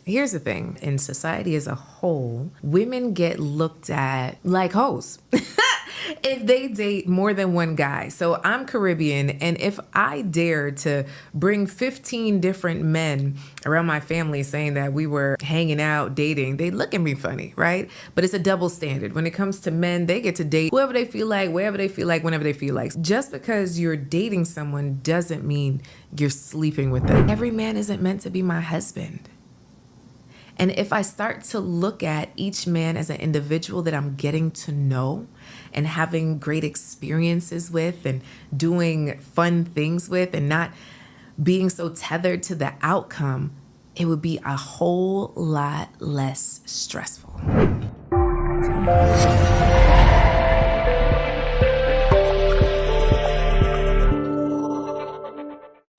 here's the thing. In society as a whole, women get looked at like hoes if they date more than one guy. So I'm Caribbean, and if I dared to bring 15 different men around my family saying that we were hanging out, dating, they'd look at me funny, right? But it's a double standard. When it comes to men, they get to date whoever they feel like, wherever they feel like, whenever they feel like. Just because you're dating someone doesn't mean you're sleeping with them. Every man isn't meant to be my husband. And if I start to look at each man as an individual that I'm getting to know and having great experiences with and doing fun things with and not being so tethered to the outcome, it would be a whole lot less stressful.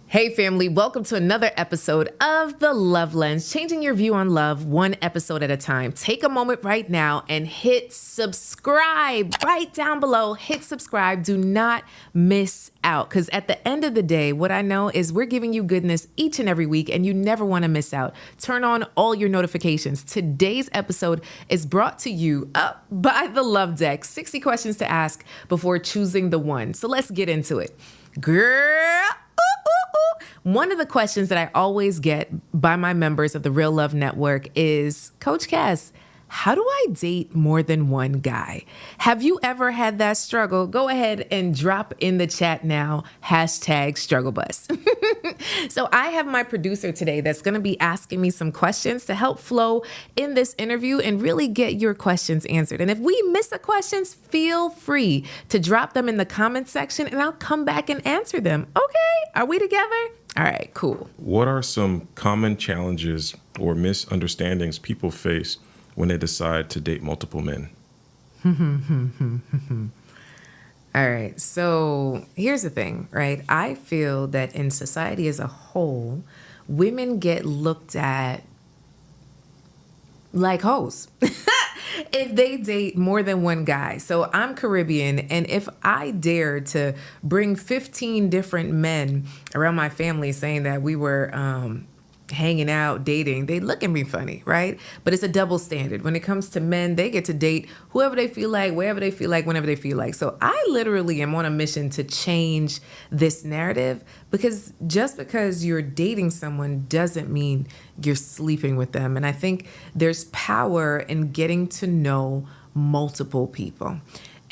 Hey family, welcome to another episode of The Love Lens, changing your view on love one episode at a time. Take a moment right now and hit subscribe right down below. Hit subscribe. Do not miss out, because at the end of the day, what I know is we're giving you goodness each and every week, and you never want to miss out. Turn on all your notifications. Today's episode is brought to you up by the Love Deck. 60 questions to ask before choosing the one. So let's get into it. Girl. One of the questions that I always get by my members of the Real Love Network is, Coach Cass, how do I date more than one guy? Have you ever had that struggle? Go ahead and drop in the chat now, #StruggleBus. So I have my producer today that's going to be asking me some questions to help flow in this interview and really get your questions answered. And if we miss a questions, feel free to drop them in the comments section and I'll come back and answer them. Okay, are we together? All right, cool. What are some common challenges or misunderstandings people face when they decide to date multiple men? All right. So here's the thing, right? I feel that in society as a whole, women get looked at like hoes if they date more than one guy. So I'm Caribbean, and if I dared to bring 15 different men around my family saying that we were hanging out, dating, they look at me funny, right? But it's a double standard. When it comes to men, they get to date whoever they feel like, wherever they feel like, whenever they feel like. So I literally am on a mission to change this narrative, because just because you're dating someone doesn't mean you're sleeping with them. And I think there's power in getting to know multiple people.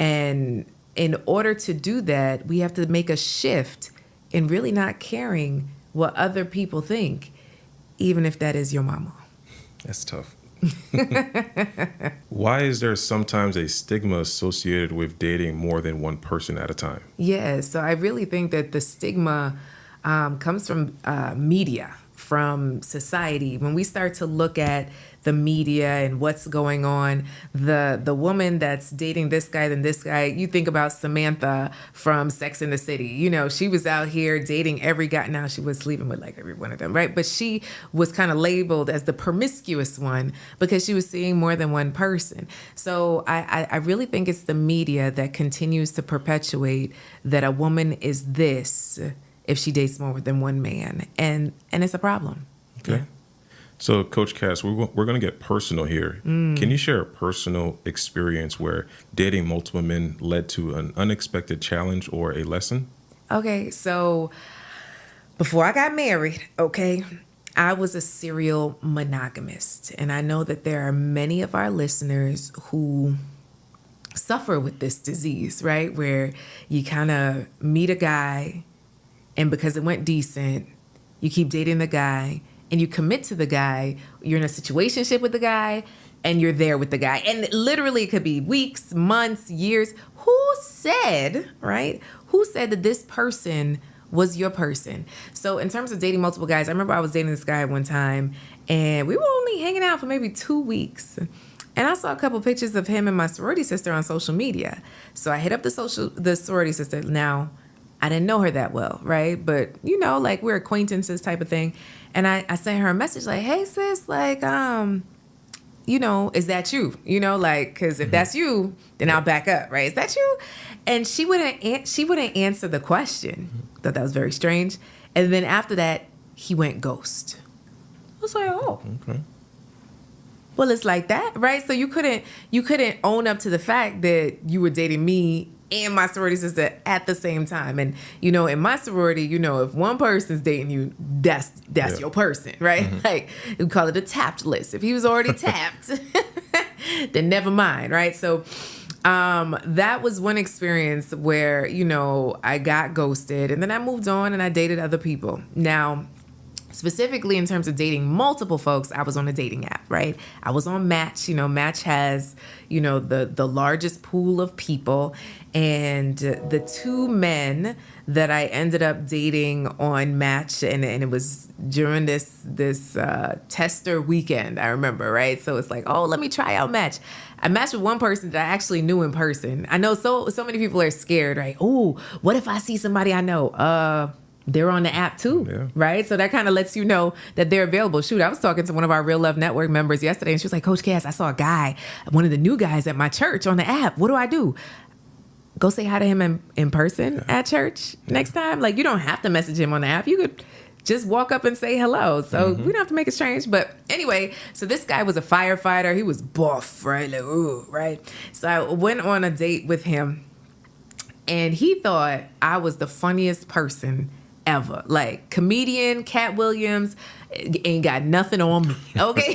And in order to do that, we have to make a shift in really not caring what other people think, even if that is your mama. That's tough. Why is there sometimes a stigma associated with dating more than one person at a time? Yeah, so I really think that the stigma comes from media, from society. When we start to look at the media and what's going on, the woman that's dating this guy, then this guy, you think about Samantha from Sex and the City. You know, she was out here dating every guy. Now she was sleeping with like every one of them, right? But she was kind of labeled as the promiscuous one because she was seeing more than one person. So I really think it's the media that continues to perpetuate that a woman is this if she dates more than one man. And it's a problem. Okay. Yeah. So, Coach Cass, we're going to get personal here. Can you share a personal experience where dating multiple men led to an unexpected challenge or a lesson? Okay, so before I got married, okay, I was a serial monogamist. And I know that there are many of our listeners who suffer with this disease, right? Where you kind of meet a guy, and because it went decent, you keep dating the guy, and you commit to the guy, you're in a situationship with the guy, and you're there with the guy. And literally it could be weeks, months, years. Who said, right? Who said that this person was your person? So in terms of dating multiple guys, I remember I was dating this guy one time, and we were only hanging out for maybe 2 weeks. And I saw a couple pictures of him and my sorority sister on social media. So I hit up the sorority sister. Now, I didn't know her that well, right? But, you know, like we're acquaintances type of thing. And I sent her a message like, hey, sis, like, you know, is that you? You know, like, because if that's you, then I'll back up, right? Is that you? And she wouldn't answer the question. Thought that was very strange. And then after that, he went ghost. I was like, oh, Okay. Well, it's like that, right? So you couldn't own up to the fact that you were dating me and my sorority sister at the same time. And, in my sorority, if one person's dating you, that's your person, right? Mm-hmm. Like, we call it a tapped list. If he was already tapped, then never mind, right? So that was one experience where, I got ghosted, and then I moved on and I dated other people. Now, specifically in terms of dating multiple folks, I was on a dating app, right? I was on Match. Match has, the largest pool of people. And the two men that I ended up dating on Match, and it was during this tester weekend, I remember, right? So it's like, oh, let me try out Match. I matched with one person that I actually knew in person. I know so many people are scared, right? Oh, what if I see somebody I know? They're on the app too, right? So that kind of lets you know that they're available. Shoot, I was talking to one of our Real Love Network members yesterday, and she was like, Coach Cass, I saw a guy, one of the new guys at my church on the app. What do I do? Go say hi to him in person at church next time. Like, you don't have to message him on the app. You could just walk up and say hello. So we don't have to make it strange. But anyway, so this guy was a firefighter. He was buff, right? Like, ooh, right? So I went on a date with him, and he thought I was the funniest person ever. Like, comedian Cat Williams ain't got nothing on me, okay?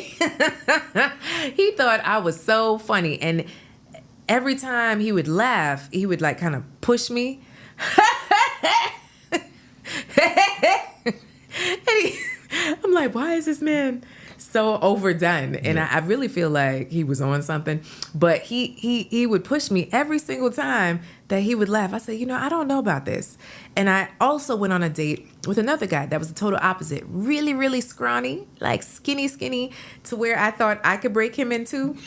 He thought I was so funny. And every time he would laugh, he would like kind of push me. I'm like, why is this man so overdone? And I really feel like he was on something. But he would push me every single time that he would laugh. I said, I don't know about this. And I also went on a date with another guy that was the total opposite. Really, really scrawny, like skinny, to where I thought I could break him into.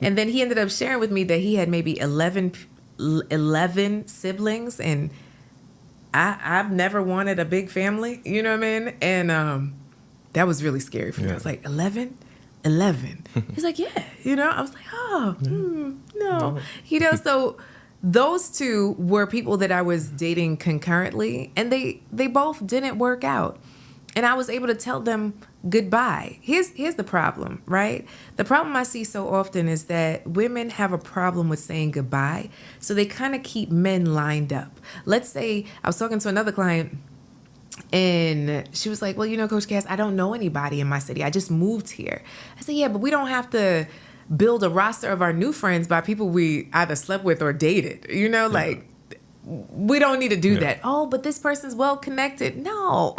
And then he ended up sharing with me that he had maybe 11 siblings. And I've never wanted a big family, you know what I mean? And that was really scary for me. I was like, 11? He's like, yeah. I was like, no. So those two were people that I was dating concurrently, and they both didn't work out. And I was able to tell them goodbye. Here's the problem, right? The problem I see so often is that women have a problem with saying goodbye, so they kind of keep men lined up. Let's say I was talking to another client, and she was like, well, Coach Cass, I don't know anybody in my city. I just moved here. I said, yeah, but we don't have to build a roster of our new friends by people we either slept with or dated. Like, we don't need to do that. Oh, but this person's well connected. No.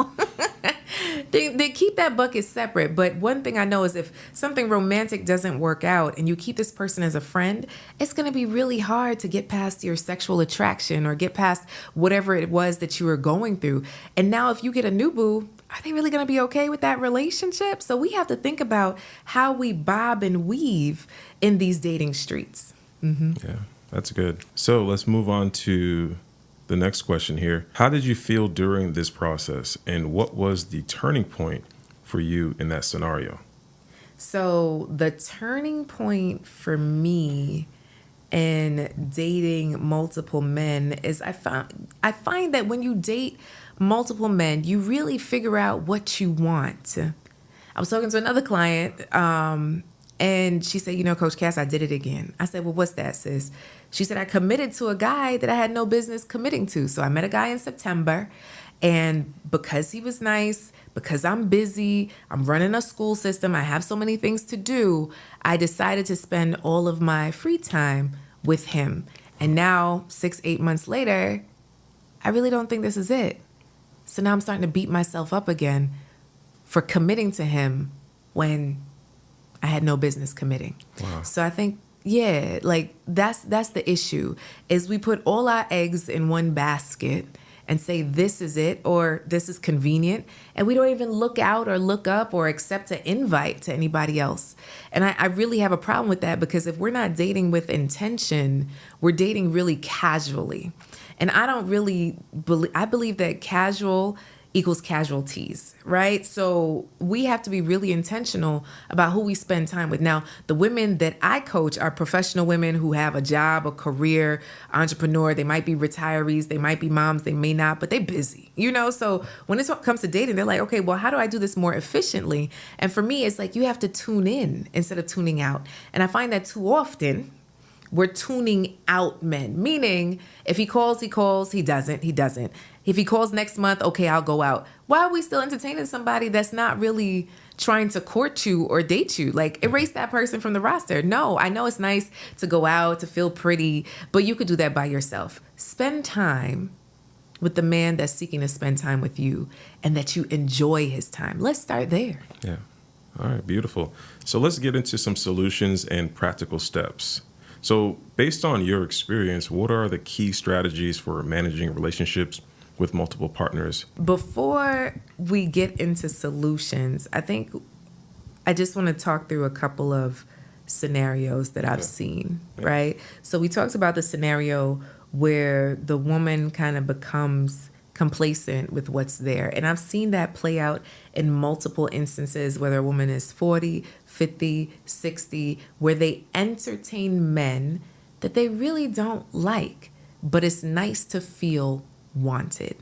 They keep that bucket separate. But one thing I know is if something romantic doesn't work out and you keep this person as a friend, it's going to be really hard to get past your sexual attraction or get past whatever it was that you were going through. And now if you get a new boo, are they really going to be okay with that relationship? So we have to think about how we bob and weave in these dating streets. Yeah, that's good. So let's move on to the next question here. How did you feel during this process, and what was the turning point for you in that scenario? So the turning point for me in dating multiple men is I find that when you date multiple men, you really figure out what you want. I was talking to another client, and she said, Coach Cass, I did it again. I said, well, what's that, sis? She said, I committed to a guy that I had no business committing to. So I met a guy in September, and because he was nice, because I'm busy, I'm running a school system, I have so many things to do, I decided to spend all of my free time with him. And now, 6-8 months later, I really don't think this is it. So now I'm starting to beat myself up again for committing to him when I had no business committing. Wow. So I think, like that's the issue, is we put all our eggs in one basket and say this is it or this is convenient, and we don't even look out or look up or accept an invite to anybody else. And I really have a problem with that, because if we're not dating with intention, we're dating really casually. And I don't really believe that casual equals casualties, right? So we have to be really intentional about who we spend time with. Now, the women that I coach are professional women who have a job, a career, entrepreneur. They might be retirees, they might be moms, they may not, but they're busy, So when it comes to dating, they're like, okay, well, how do I do this more efficiently? And for me, it's like you have to tune in instead of tuning out. And I find that too often we're tuning out men, meaning if he calls, he calls, he doesn't. If he calls next month, okay, I'll go out. Why are we still entertaining somebody that's not really trying to court you or date you? Like, erase that person from the roster. No, I know it's nice to go out, to feel pretty, but you could do that by yourself. Spend time with the man that's seeking to spend time with you and that you enjoy his time. Let's start there. Yeah. All right, beautiful. So let's get into some solutions and practical steps. So based on your experience, what are the key strategies for managing relationships with multiple partners? Before we get into solutions, I think I just want to talk through a couple of scenarios that I've seen, right? So we talked about the scenario where the woman kind of becomes complacent with what's there. And I've seen that play out in multiple instances, whether a woman is 40, 50, 60, where they entertain men that they really don't like, but it's nice to feel wanted.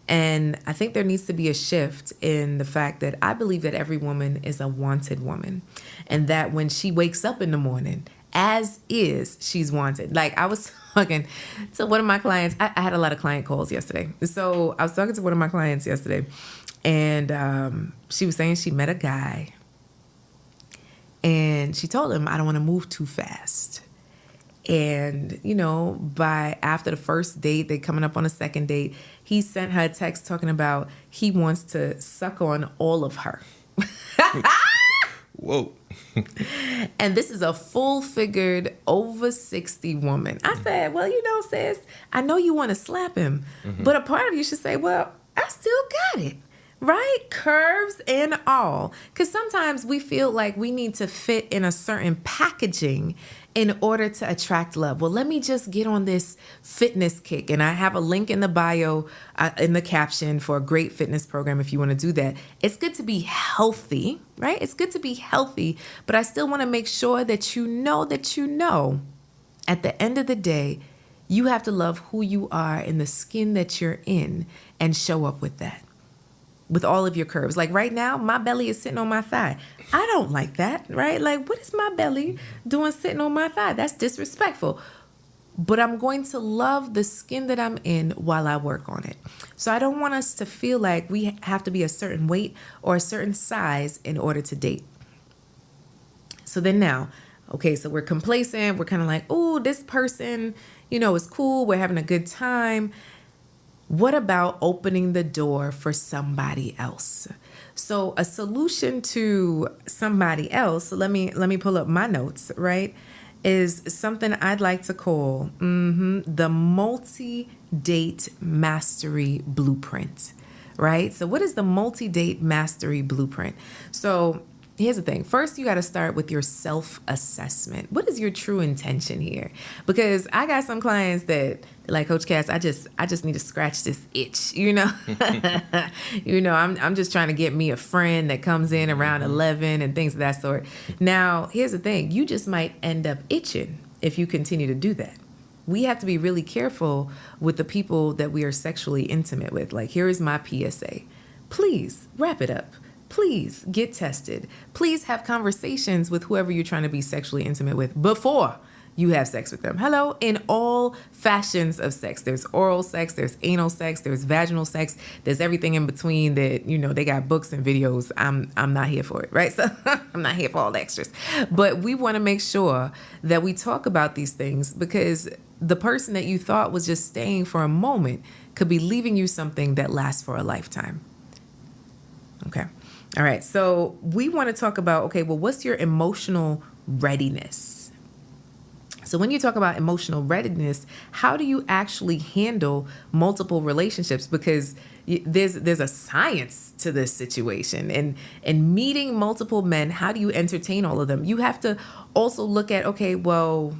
And I think there needs to be a shift in the fact that I believe that every woman is a wanted woman, and that when she wakes up in the morning, as is, she's wanted. Like, I was talking to one of my clients. I had a lot of client calls yesterday. So I was talking to one of my clients yesterday, and she was saying she met a guy, and she told him, I don't want to move too fast. And, by after the first date, they coming up on a second date, he sent her a text talking about he wants to suck on all of her. Whoa. And this is a full-figured, over 60 woman. I said, well, sis, I know you want to slap him, but a part of you should say, well, I still got it. Right? Curves and all. Because sometimes we feel like we need to fit in a certain packaging in order to attract love. Well, let me just get on this fitness kick. And I have a link in the bio, in the caption, for a great fitness program if you want to do that. It's good to be healthy, right? It's good to be healthy, but I still want to make sure that you know at the end of the day, you have to love who you are in the skin that you're in and show up with that. With all of your curves. Like right now, my belly is sitting on my thigh. I don't like that, right? Like, what is my belly doing sitting on my thigh? That's disrespectful. But I'm going to love the skin that I'm in while I work on it. So I don't want us to feel like we have to be a certain weight or a certain size in order to date. So then now, okay, so we're complacent. We're kind of like, oh, this person, is cool. We're having a good time. What about opening the door for somebody else? So a solution to somebody else, let me pull up my notes, right, is something I'd like to call the multi-date mastery blueprint, right? So what is the multi-date mastery blueprint? So here's the thing. First, you got to start with your self-assessment. What is your true intention here? Because I got some clients that, like, Coach Cass, I just need to scratch this itch, I'm just trying to get me a friend that comes in around 11 and things of that sort. Now, here's the thing. You just might end up itching if you continue to do that. We have to be really careful with the people that we are sexually intimate with. Like, here is my PSA. Please wrap it up. Please get tested. Please have conversations with whoever you're trying to be sexually intimate with before you have sex with them. Hello, in all fashions of sex. There's oral sex, there's anal sex, there's vaginal sex, there's everything in between that, they got books and videos. I'm not here for it, right? So I'm not here for all the extras. But we want to make sure that we talk about these things, because the person that you thought was just staying for a moment could be leaving you something that lasts for a lifetime. Okay. All right. So we want to talk about, okay, well, what's your emotional readiness? So when you talk about emotional readiness, how do you actually handle multiple relationships? Because there's a science to this situation. And meeting multiple men, how do you entertain all of them? You have to also look at, okay, well,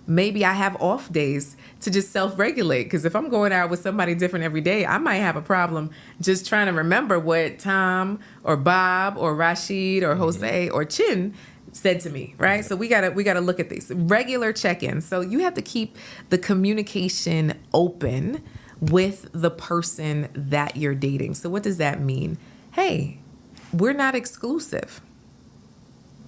Maybe I have off days to just self-regulate, because if I'm going out with somebody different every day, I might have a problem just trying to remember what Tom or Bob or Rashid or Jose or Chin said to me, right? So we gotta look at these regular check-ins. So you have to keep the communication open with the person that you're dating. So what does that mean? Hey, we're not exclusive,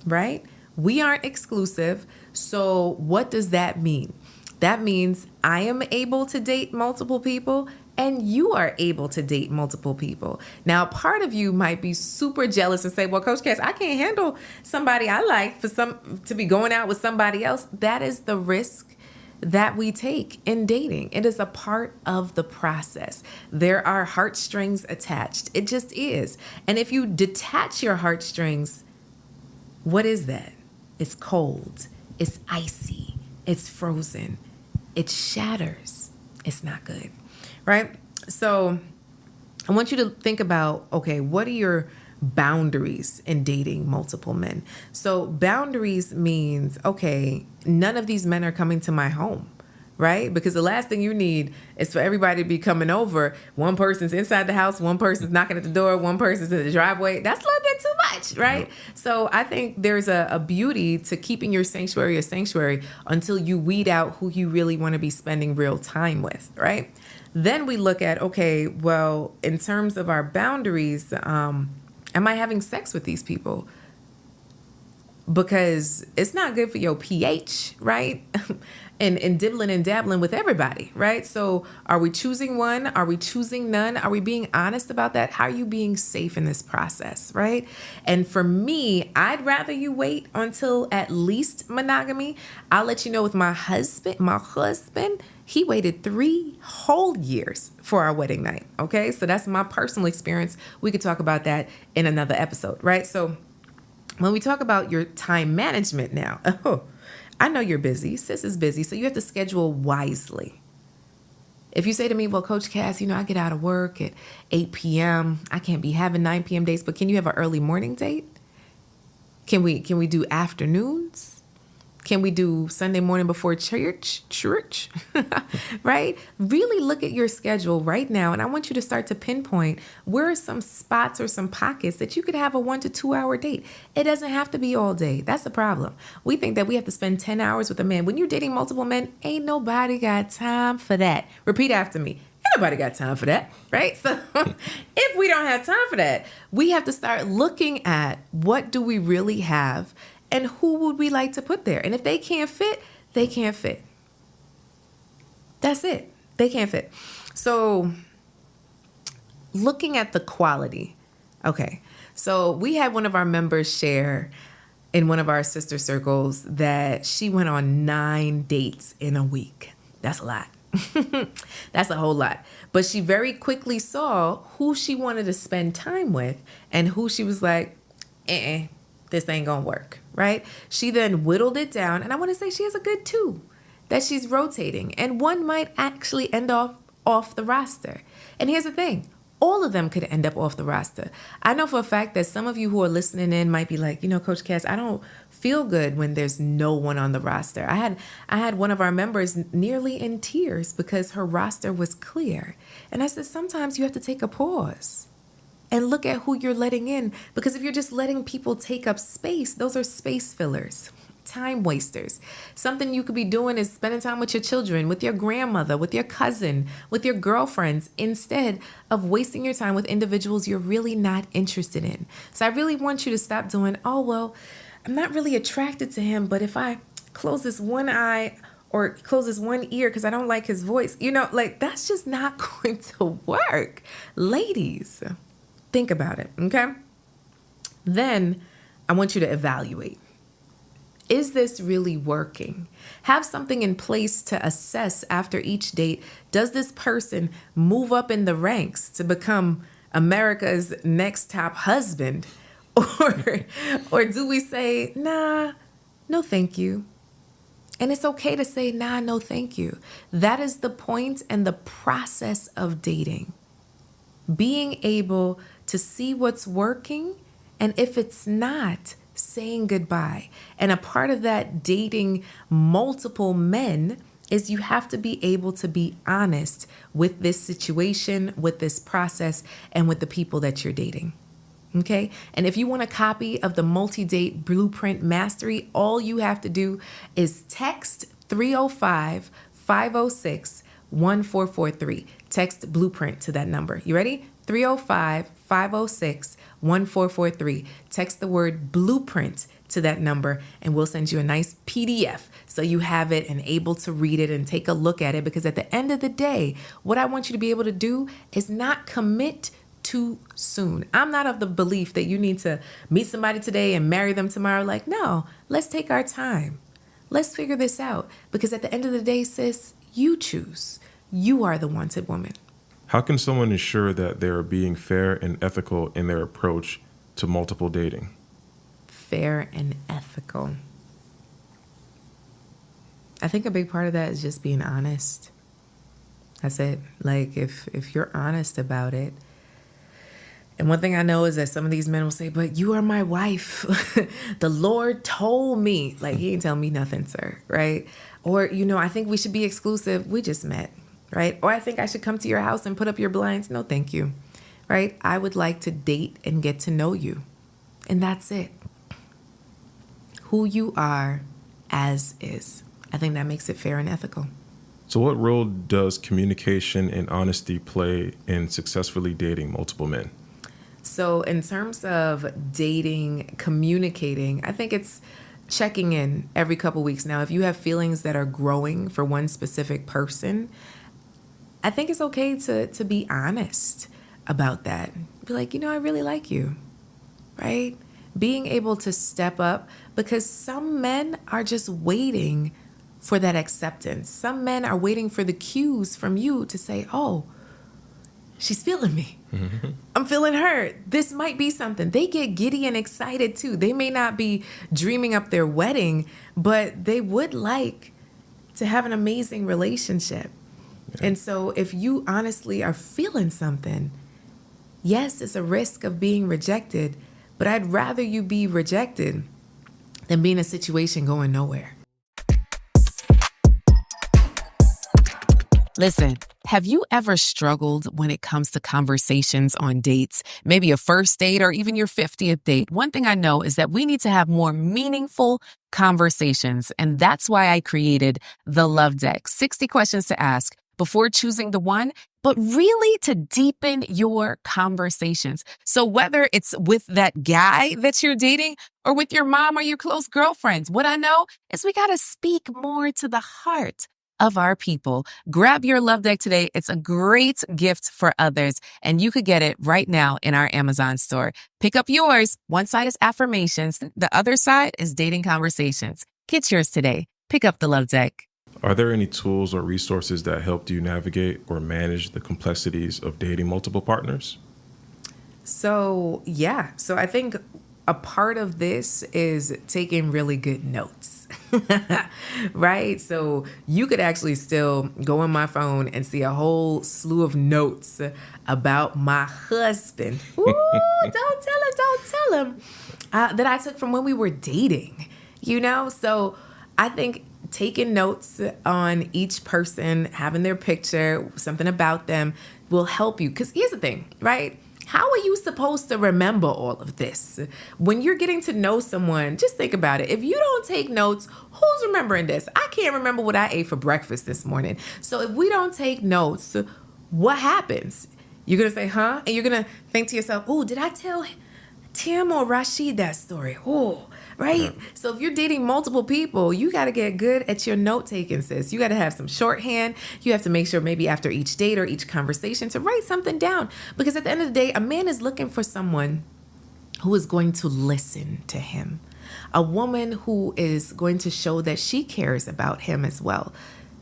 right? We aren't exclusive. So what does that mean? That means I am able to date multiple people and you are able to date multiple people. Now, part of you might be super jealous and say, well, Coach Cass, I can't handle somebody I like to be going out with somebody else. That is the risk that we take in dating. It is a part of the process. There are heartstrings attached. It just is. And if you detach your heartstrings, what is that? It's cold. It's icy. It's frozen. It shatters. It's not good, right? So I want you to think about, okay, what are your boundaries in dating multiple men? So boundaries means, okay, none of these men are coming to my home, right? Because the last thing you need is for everybody to be coming over. One person's inside the house, one person's knocking at the door, one person's in the driveway. That's a little bit too much, right? Yep. So I think there's a beauty to keeping your sanctuary a sanctuary until you weed out who you really want to be spending real time with, right? Then we look at, okay, well, in terms of our boundaries, am I having sex with these people? Because it's not good for your pH, right? and dibbling and dabbling with everybody, right? So are we choosing one? Are we choosing none? Are we being honest about that? How are you being safe in this process, right? And for me, I'd rather you wait until at least monogamy. I'll let you know with my husband, he waited 3 whole years for our wedding night, okay? So that's my personal experience. We could talk about that in another episode, right? So when we talk about your time management now, I know you're busy. Sis is busy, so you have to schedule wisely. If you say to me, well, Coach Cass, I get out of work at 8 p.m. I can't be having 9 p.m. dates, but can you have an early morning date? Can we do afternoons? Can we do Sunday morning before church, right? Really look at your schedule right now. And I want you to start to pinpoint where are some spots or some pockets that you could have a 1 to 2 hour date. It doesn't have to be all day. That's the problem. We think that we have to spend 10 hours with a man. When you're dating multiple men, ain't nobody got time for that. Repeat after me. Ain't nobody got time for that, right? So if we don't have time for that, we have to start looking at what do we really have and who would we like to put there? And if they can't fit, they can't fit. That's it. They can't fit. So looking at the quality. Okay. So we had one of our members share in one of our sister circles that she went on 9 dates in a week. That's a lot. That's a whole lot. But she very quickly saw who she wanted to spend time with and who she was like, this ain't gonna work, right? She then whittled it down, and I want to say she has a good 2 that she's rotating, and one might actually end off the roster. And here's the thing. All of them could end up off the roster. I know for a fact that some of you who are listening in might be like, Coach Cass, I don't feel good when there's no one on the roster. I had one of our members nearly in tears because her roster was clear. And I said, sometimes you have to take a pause and look at who you're letting in. Because if you're just letting people take up space, those are space fillers, time wasters. Something you could be doing is spending time with your children, with your grandmother, with your cousin, with your girlfriends, instead of wasting your time with individuals you're really not interested in. So I really want you to stop doing, I'm not really attracted to him, but if I close this one eye or close this one ear because I don't like his voice, that's just not going to work. Ladies, think about it, okay? Then I want you to evaluate. Is this really working? Have something in place to assess after each date. Does this person move up in the ranks to become America's next top husband? Or do we say, nah, no thank you? And it's okay to say, nah, no thank you. That is the point and the process of dating. Being able to see what's working, and if it's not, saying goodbye. And a part of that dating multiple men is you have to be able to be honest with this situation, with this process, and with the people that you're dating. Okay. And if you want a copy of the multi-date blueprint mastery, all you have to do is text 305-506-1443. Text blueprint to that number. You ready? 305-506-1443. Text the word blueprint to that number and we'll send you a nice PDF so you have it and able to read it and take a look at it, because at the end of the day, what I want you to be able to do is not commit too soon. I'm not of the belief that you need to meet somebody today and marry them tomorrow. Like, no, let's take our time. Let's figure this out, because at the end of the day, sis, you choose. You are the wanted woman. How can someone ensure that they are being fair and ethical in their approach to multiple dating? Fair and ethical. I think a big part of that is just being honest. That's it. Like, if you're honest about it. And one thing I know is that some of these men will say, but you are my wife. The Lord told me. Like, he ain't tell me nothing, sir. Right? Or, I think we should be exclusive. We just met. Right? Or I think I should come to your house and put up your blinds. No, thank you. Right? I would like to date and get to know you. And that's it. Who you are as is. I think that makes it fair and ethical. So what role does communication and honesty play in successfully dating multiple men? So in terms of dating, communicating, I think it's checking in every couple weeks. Now, if you have feelings that are growing for one specific person, I think it's okay to be honest about that. Be like, I really like you, right? Being able to step up, because some men are just waiting for that acceptance. Some men are waiting for the cues from you to say, oh, she's feeling me. Mm-hmm. I'm feeling her. This might be something. They get giddy and excited too. They may not be dreaming up their wedding, but they would like to have an amazing relationship. Yeah. And so if you honestly are feeling something, yes, it's a risk of being rejected, but I'd rather you be rejected than be in a situation going nowhere. Listen, have you ever struggled when it comes to conversations on dates? Maybe a first date or even your 50th date. One thing I know is that we need to have more meaningful conversations. And that's why I created the Love Deck. 60 questions to ask before choosing the one, but really to deepen your conversations. So whether it's with that guy that you're dating or with your mom or your close girlfriends, what I know is we got to speak more to the heart of our people. Grab your Love Deck today. It's a great gift for others, and you could get it right now in our Amazon store. Pick up yours. One side is affirmations. The other side is dating conversations. Get yours today. Pick up the Love Deck. Are there any tools or resources that helped you navigate or manage the complexities of dating multiple partners? So I think a part of this is taking really good notes, right? So you could actually still go on my phone and see a whole slew of notes about my husband. Ooh, don't tell him, that I took from when we were dating, So I think taking notes on each person, having their picture, something about them will help you. Because here's the thing, right? How are you supposed to remember all of this? When you're getting to know someone, just think about it. If you don't take notes, who's remembering this? I can't remember what I ate for breakfast this morning. So if we don't take notes, what happens? You're going to say, huh? And you're going to think to yourself, oh, did I tell Tim or Rashid that story? Oh, right? Yeah. So if you're dating multiple people, you got to get good at your note taking, sis. You got to have some shorthand. You have to make sure maybe after each date or each conversation to write something down. Because at the end of the day, a man is looking for someone who is going to listen to him. A woman who is going to show that she cares about him as well.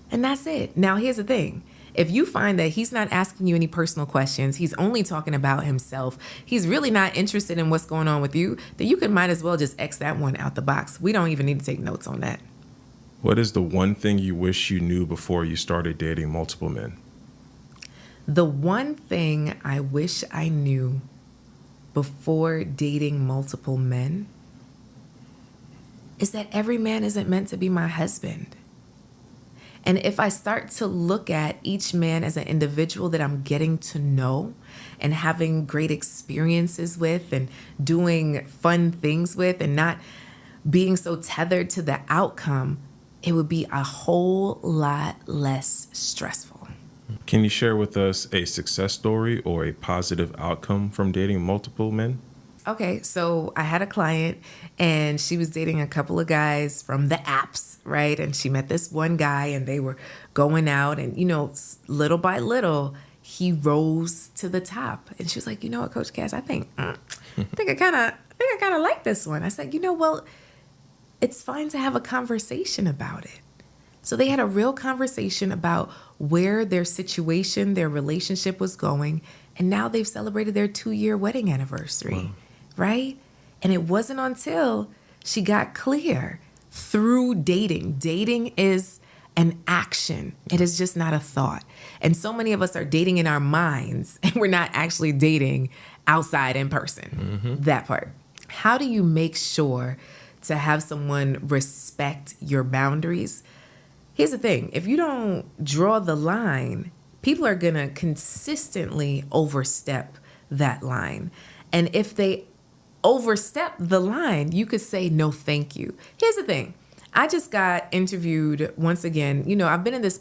And that's it. Now, here's the thing. If you find that he's not asking you any personal questions, he's only talking about himself, he's really not interested in what's going on with you, then you might as well just X that one out the box. We don't even need to take notes on that. What is the one thing you wish you knew before you started dating multiple men? The one thing I wish I knew before dating multiple men is that every man isn't meant to be my husband. And if I start to look at each man as an individual that I'm getting to know and having great experiences with and doing fun things with and not being so tethered to the outcome, it would be a whole lot less stressful. Can you share with us a success story or a positive outcome from dating multiple men? Okay, so I had a client and she was dating a couple of guys from the apps, right? And she met this one guy and they were going out and, little by little, he rose to the top. And she was like, you know what, Coach Cass, I think I kind of like this one. I said, well, it's fine to have a conversation about it. So they had a real conversation about where their situation, their relationship was going. And now they've celebrated their 2-year wedding anniversary. Wow. Right? And it wasn't until she got clear through dating. Dating is an action. It is just not a thought. And so many of us are dating in our minds and we're not actually dating outside in person. Mm-hmm. That part. How do you make sure to have someone respect your boundaries? Here's the thing. If you don't draw the line, people are going to consistently overstep that line. And if they overstep the line, you could say, no, thank you. Here's the thing. I just got interviewed once again. I've been in this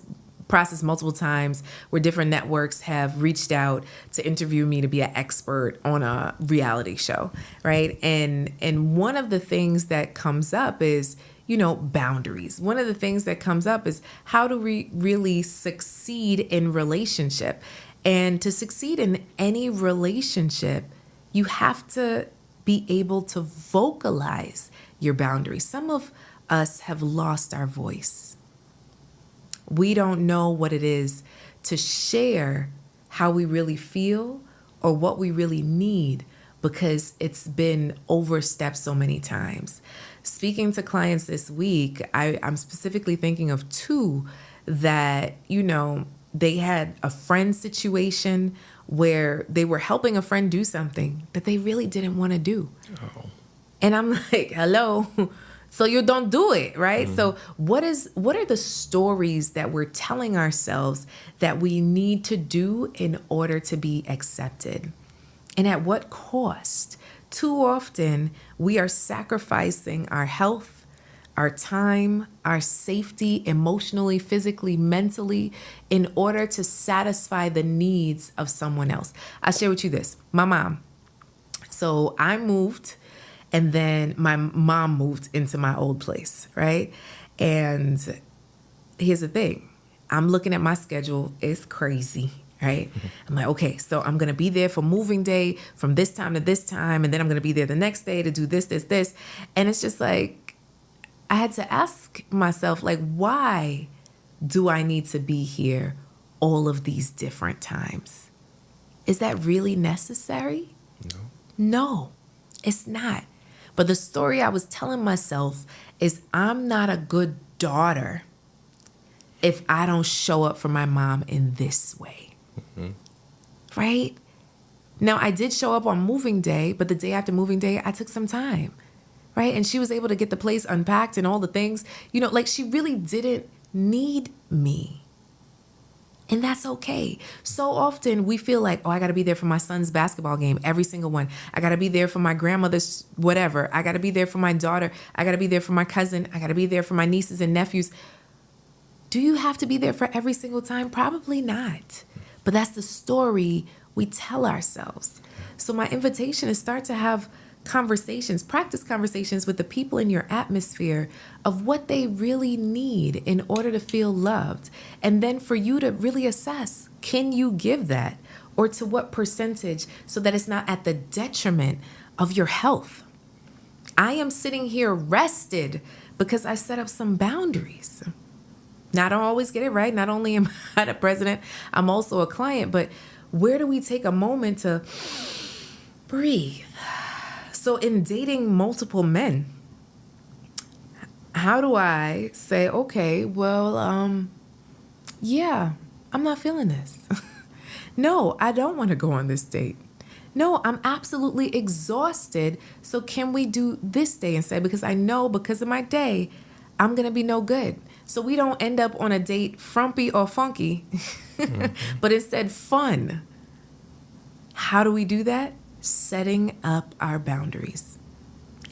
process multiple times where different networks have reached out to interview me to be an expert on a reality show, right? And one of the things that comes up is, boundaries. One of the things that comes up is how do we really succeed in relationship? And to succeed in any relationship, you have to be able to vocalize your boundaries. Some of us have lost our voice. We don't know what it is to share how we really feel or what we really need because it's been overstepped so many times. Speaking to clients this week, I'm specifically thinking of 2 that, they had a friend situation where they were helping a friend do something that they really didn't want to do. Oh. And I'm like, hello, so you don't do it, right? Mm-hmm. So what are the stories that we're telling ourselves that we need to do in order to be accepted? And at what cost? Too often, we are sacrificing our health, our time, our safety, emotionally, physically, mentally, in order to satisfy the needs of someone else. I'll share with you this. My mom. So I moved, and then my mom moved into my old place, right? And here's the thing. I'm looking at my schedule. It's crazy, right? Mm-hmm. I'm like, okay, so I'm going to be there for moving day from this time to this time, and then I'm going to be there the next day to do this. And it's just like, I had to ask myself, why do I need to be here all of these different times? Is that really necessary? No, it's not. But the story I was telling myself is I'm not a good daughter if I don't show up for my mom in this way. Mm-hmm. Right? Now, I did show up on moving day, but the day after moving day, I took some time. Right? And she was able to get the place unpacked and all the things, she really didn't need me. And that's okay. So often we feel like, I got to be there for my son's basketball game, every single one. I got to be there for my grandmother's whatever. I got to be there for my daughter. I got to be there for my cousin. I got to be there for my nieces and nephews. Do you have to be there for every single time? Probably not. But that's the story we tell ourselves. So my invitation is start to have practice conversations with the people in your atmosphere of what they really need in order to feel loved. And then for you to really assess, can you give that? Or to what percentage so that it's not at the detriment of your health? I am sitting here rested because I set up some boundaries. Now, I don't always get it right. Not only am I the president, I'm also a client. But where do we take a moment to breathe? So in dating multiple men, how do I say, okay, well, yeah, I'm not feeling this. No, I don't want to go on this date. No, I'm absolutely exhausted. So can we do this day instead? Because I know because of my day, I'm going to be no good. So we don't end up on a date frumpy or funky, but instead fun. How do we do that? Setting up our boundaries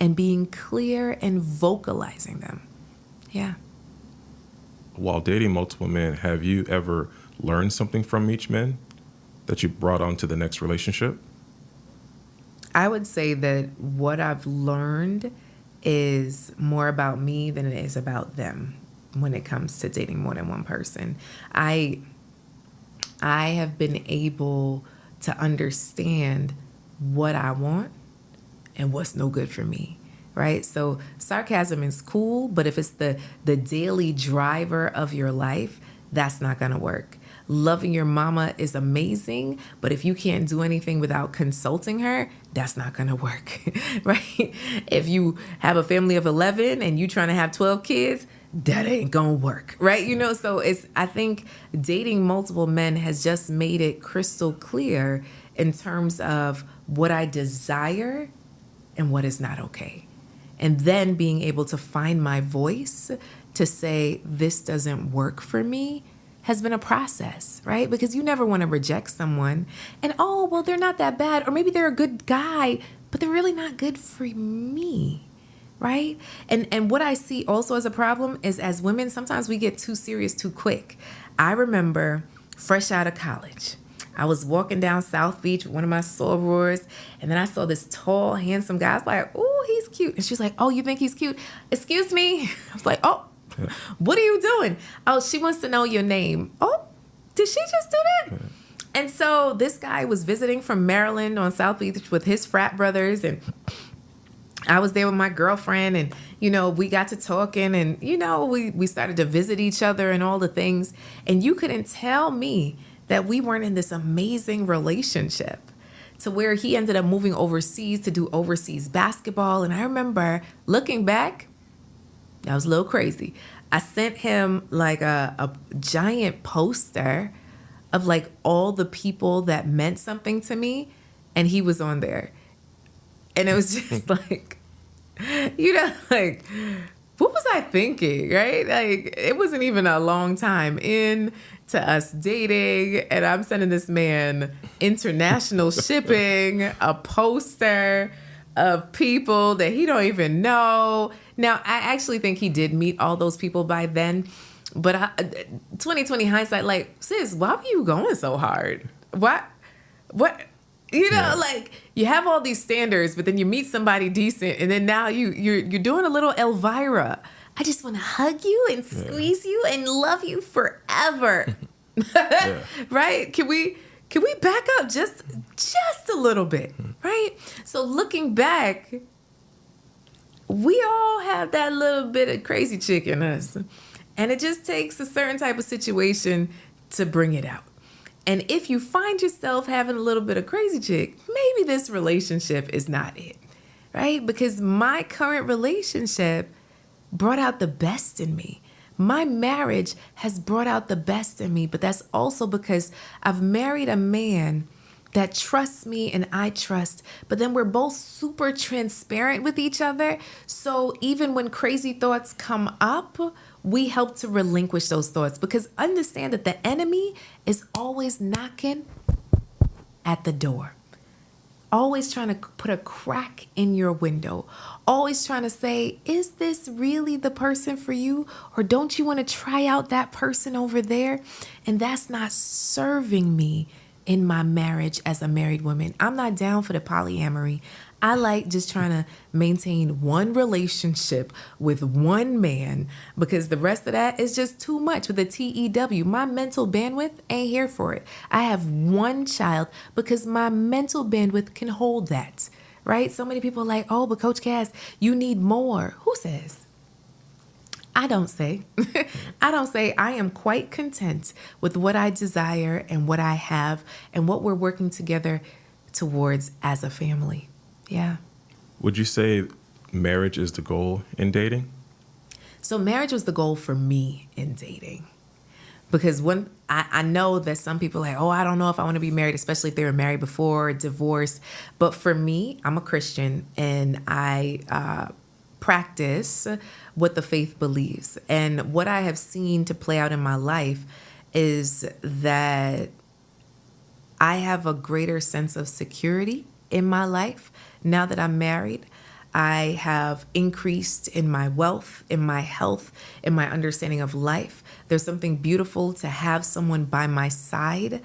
and being clear and vocalizing them. Yeah. While dating multiple men, have you ever learned something from each man that you brought on to the next relationship? I would say that what I've learned is more about me than it is about them when it comes to dating more than one person. I have been able to understand what I want and what's no good for me, right? So sarcasm is cool, but if it's the daily driver of your life, that's not going to work. Loving your mama is amazing, but if you can't do anything without consulting her, that's not going to work, right? If you have a family of 11 and you trying to have 12 kids, that ain't going to work, right? So I think dating multiple men has just made it crystal clear in terms of what I desire and what is not okay. And then being able to find my voice to say, this doesn't work for me, has been a process, right? Because you never want to reject someone and, oh, well, they're not that bad. Or maybe they're a good guy, but they're really not good for me, right? And what I see also as a problem is as women, sometimes we get too serious too quick. I remember fresh out of college, I was walking down South Beach with one of my sorors, and then I saw this tall, handsome guy. I was like, oh, he's cute. And she's like, oh, you think he's cute? Excuse me. I was like, oh. What are you doing? Oh, she wants to know your name. Oh, did she just do that? Yeah. And so this guy was visiting from Maryland on South Beach with his frat brothers. And I was there with my girlfriend. And, we got to talking. And, we started to visit each other and all the things. And you couldn't tell me that we weren't in this amazing relationship to where he ended up moving overseas to do overseas basketball. And I remember looking back, that was a little crazy. I sent him like a giant poster of like all the people that meant something to me, and he was on there. And it was just like, what was I thinking, right? Like, it wasn't even a long time in to us dating, and I'm sending this man international shipping, a poster of people that he don't even know. Now, I actually think he did meet all those people by then, but 2020 hindsight, like, sis, why were you going so hard? What? Like, you have all these standards, but then you meet somebody decent, and then now you're doing a little Elvira. I just want to hug you and squeeze you and love you forever. Right? Can we back up just a little bit, right? So looking back, we all have that little bit of crazy chick in us. And it just takes a certain type of situation to bring it out. And if you find yourself having a little bit of crazy chick, maybe this relationship is not it, right? Because my current relationship brought out the best in me. My marriage has brought out the best in me, but that's also because I've married a man that trusts me and I trust, but then we're both super transparent with each other. So even when crazy thoughts come up, we help to relinquish those thoughts, because understand that the enemy is always knocking at the door. Always trying to put a crack in your window. Always trying to say, is this really the person for you? Or don't you want to try out that person over there? And that's not serving me in my marriage as a married woman. I'm not down for the polyamory. I like just trying to maintain one relationship with one man, because the rest of that is just too much with a TEW. My mental bandwidth ain't here for it. I have one child because my mental bandwidth can hold that, right? So many people are like, oh, but Coach Cass, you need more. Who says? I don't say. I don't say. I am quite content with what I desire and what I have and what we're working together towards as a family. Yeah. Would you say marriage is the goal in dating? So marriage was the goal for me in dating. Because I know that some people are like, oh, I don't know if I want to be married, especially if they were married before or divorced. But for me, I'm a Christian and I practice what the faith believes. And what I have seen to play out in my life is that I have a greater sense of security in my life now that I'm married. I have increased in my wealth, in my health, in my understanding of life. There's something beautiful to have someone by my side.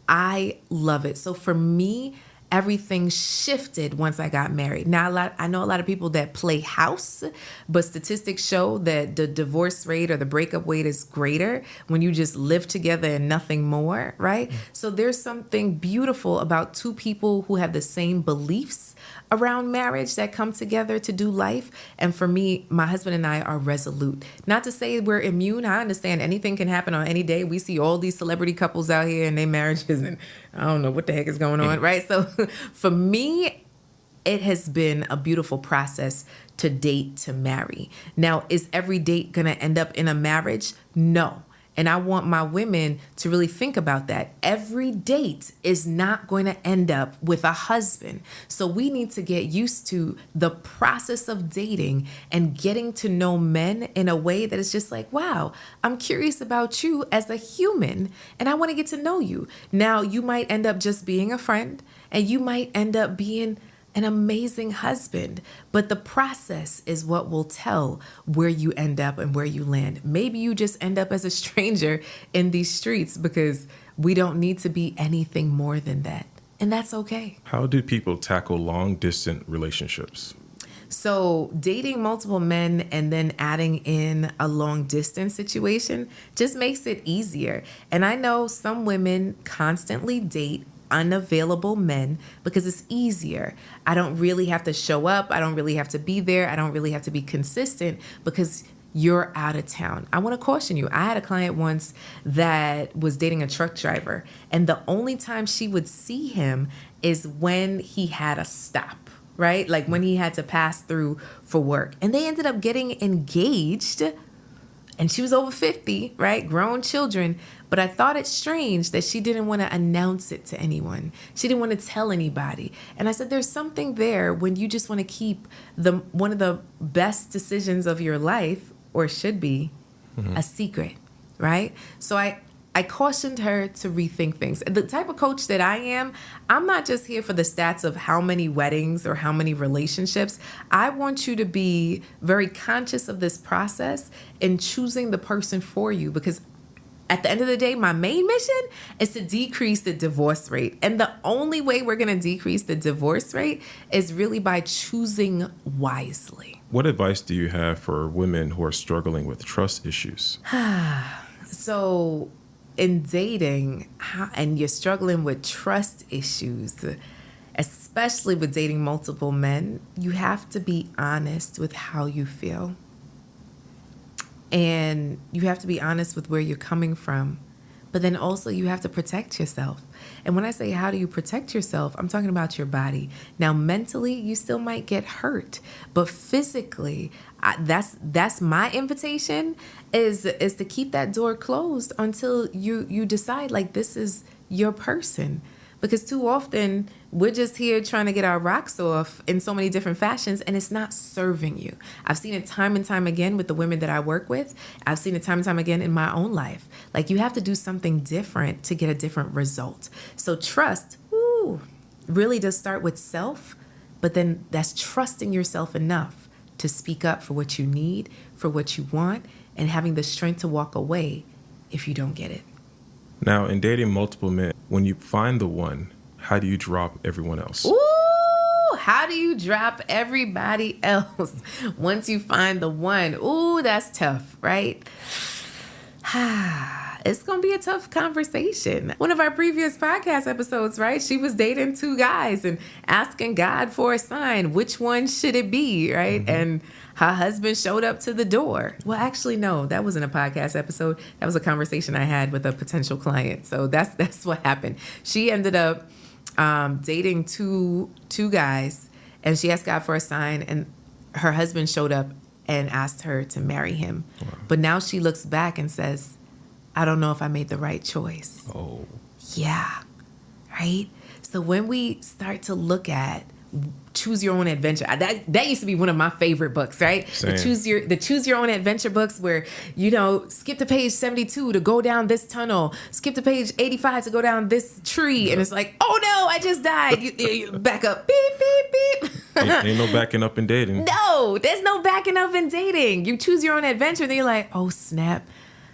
I love it. So for me, everything shifted once I got married. Now, I know a lot of people that play house, but statistics show that the divorce rate or the breakup rate is greater when you just live together and nothing more, right? So there's something beautiful about two people who have the same beliefs around marriage that come together to do life. And for me, my husband and I are resolute. Not to say we're immune. I understand anything can happen on any day. We see all these celebrity couples out here and their marriages, and I don't know what the heck is going on, right? So for me, it has been a beautiful process to date to marry. Now, is every date going to end up in a marriage? No. And I want my women to really think about that. Every date is not going to end up with a husband. So we need to get used to the process of dating and getting to know men in a way that is just like, wow, I'm curious about you as a human and I want to get to know you. Now, you might end up just being a friend and you might end up being an amazing husband, but the process is what will tell where you end up and where you land. Maybe you just end up as a stranger in these streets because we don't need to be anything more than that. And that's okay. How do people tackle long-distance relationships? So dating multiple men and then adding in a long distance situation just makes it easier. And I know some women constantly date unavailable men because it's easier. I don't really have to show up. I don't really have to be there. I don't really have to be consistent because you're out of town. I want to caution you. I had a client once that was dating a truck driver, and the only time she would see him is when he had a stop, right? Like when he had to pass through for work. And they ended up getting engaged. And she was over 50, right? Grown children. But I thought it strange that she didn't want to announce it to anyone. She didn't want to tell anybody. And I said, there's something there when you just want to keep one of the best decisions of your life, or should be, a secret, right? So I cautioned her to rethink things. The type of coach that I am, I'm not just here for the stats of how many weddings or how many relationships. I want you to be very conscious of this process in choosing the person for you, because at the end of the day, my main mission is to decrease the divorce rate. And the only way we're going to decrease the divorce rate is really by choosing wisely. What advice do you have for women who are struggling with trust issues? So in dating, and you're struggling with trust issues, especially with dating multiple men, you have to be honest with how you feel. And you have to be honest with where you're coming from. But then also you have to protect yourself. And when I say how do you protect yourself, I'm talking about your body. Now, mentally, you still might get hurt. But physically, that's my invitation is to keep that door closed until you decide, like, this is your person. Because too often, we're just here trying to get our rocks off in so many different fashions, and it's not serving you. I've seen it time and time again with the women that I work with. I've seen it time and time again in my own life. Like, you have to do something different to get a different result. So trust, really does start with self, but then that's trusting yourself enough to speak up for what you need, for what you want, and having the strength to walk away if you don't get it. Now, in dating multiple men, when you find the one, how do you drop everyone else? Ooh, how do you drop everybody else once you find the one? Ooh, that's tough, right? It's going to be a tough conversation. One of our previous podcast episodes, right? She was dating two guys and asking God for a sign. Which one should it be, right? And her husband showed up to the door. Well, actually, no, that wasn't a podcast episode. That was a conversation I had with a potential client. So that's what happened. She ended up dating two guys, and she asked God for a sign, and her husband showed up and asked her to marry him. Wow. But now she looks back and says, I don't know if I made the right choice. Oh. Yeah. Right? So when we start to look at Choose Your Own Adventure, that used to be one of my favorite books, right? Same. The Choose Your Own Adventure books where, skip to page 72 to go down this tunnel, skip to page 85 to go down this tree. And it's like, oh no, I just died. You back up. Beep, beep, beep. Ain't no backing up in dating. No, there's no backing up in dating. You choose your own adventure. Then you're like, oh snap.